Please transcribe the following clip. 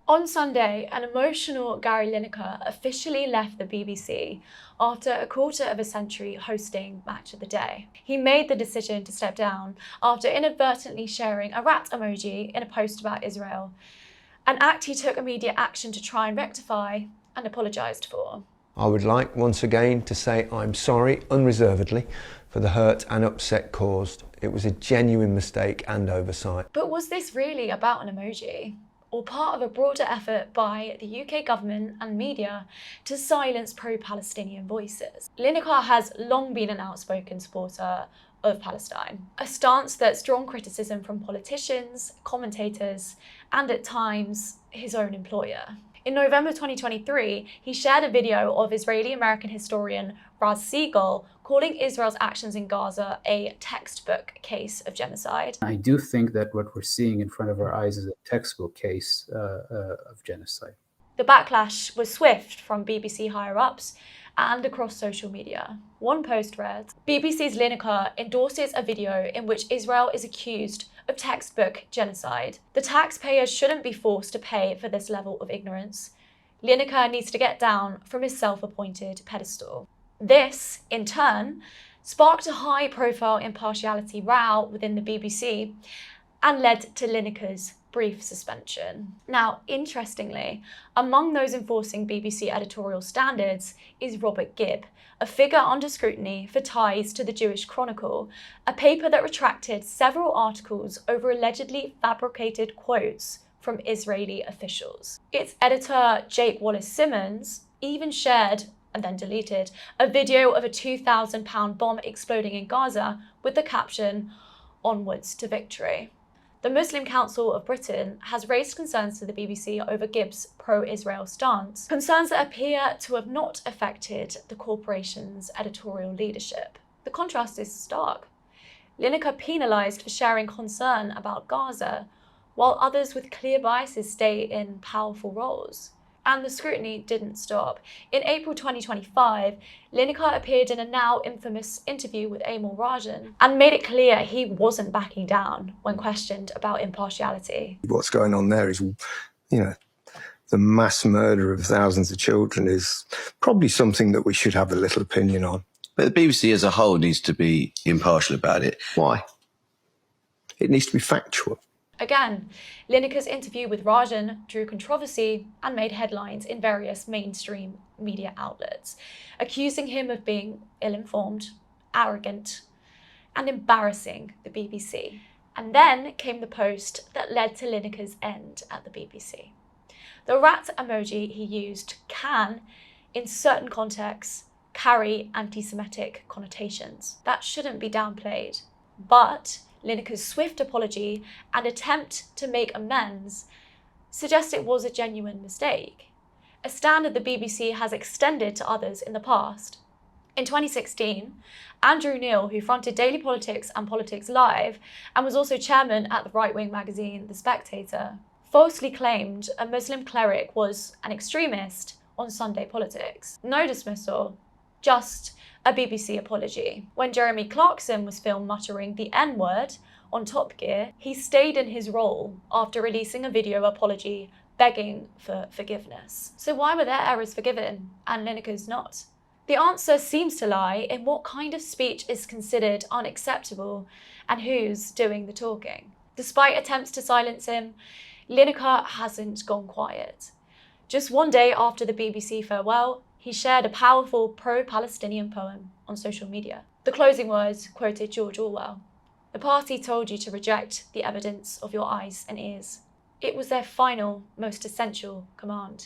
On Sunday, an emotional Gary Lineker officially left the BBC after a quarter of a century hosting Match of the Day. He made the decision to step down after inadvertently sharing a rat emoji in a post about Israel, an act he took immediate action to try and rectify and apologised for. I would like once again to say I'm sorry unreservedly for the hurt and upset caused. It was a genuine mistake and oversight. But was this really about an emoji? Or part of a broader effort by the UK government and media to silence pro-Palestinian voices? Lineker has long been an outspoken supporter of Palestine, a stance that's drawn criticism from politicians, commentators, and at times his own employer. In November 2023, he shared a video of Israeli-American historian Raz Siegel calling Israel's actions in Gaza a textbook case of genocide. I do think that what we're seeing in front of our eyes is a textbook case of genocide. The backlash was swift from BBC higher-ups and across social media. One post read, "BBC's Lineker endorses a video in which Israel is accused of textbook genocide. The taxpayers shouldn't be forced to pay for this level of ignorance. Lineker needs to get down from his self-appointed pedestal." This, in turn, sparked a high-profile impartiality row within the BBC and led to Lineker's brief suspension. Now, interestingly, among those enforcing BBC editorial standards is Robert Gibb, a figure under scrutiny for ties to the Jewish Chronicle, a paper that retracted several articles over allegedly fabricated quotes from Israeli officials. Its editor, Jake Wallace-Simmons, even shared and then deleted a video of a £2,000 bomb exploding in Gaza with the caption, "Onwards to victory." The Muslim Council of Britain has raised concerns to the BBC over Gibb's pro-Israel stance, concerns that appear to have not affected the corporation's editorial leadership. The contrast is stark. Lineker penalised for sharing concern about Gaza, while others with clear biases stay in powerful roles. And the scrutiny didn't stop. In April 2025, Lineker appeared in a now infamous interview with Amol Rajan and made it clear he wasn't backing down when questioned about impartiality. What's going on there is, the mass murder of thousands of children is probably something that we should have a little opinion on. But the BBC as a whole needs to be impartial about it. Why? It needs to be factual. Again, Lineker's interview with Rajan drew controversy and made headlines in various mainstream media outlets, accusing him of being ill-informed, arrogant, and embarrassing the BBC. And then came the post that led to Lineker's end at the BBC. The rat emoji he used can, in certain contexts, carry anti-Semitic connotations. That shouldn't be downplayed. But Lineker's swift apology and attempt to make amends suggest it was a genuine mistake, a standard the BBC has extended to others in the past. In 2016, Andrew Neil, who fronted Daily Politics and Politics Live and was also chairman at the right-wing magazine The Spectator, falsely claimed a Muslim cleric was an extremist on Sunday Politics. No dismissal, just a BBC apology. When Jeremy Clarkson was filmed muttering the N-word on Top Gear, he stayed in his role after releasing a video apology begging for forgiveness. So why were their errors forgiven and Lineker's not? The answer seems to lie in what kind of speech is considered unacceptable and who's doing the talking. Despite attempts to silence him, Lineker hasn't gone quiet. Just one day after the BBC farewell, he shared a powerful pro-Palestinian poem on social media. The closing words quoted George Orwell. "The party told you to reject the evidence of your eyes and ears. It was their final, most essential command."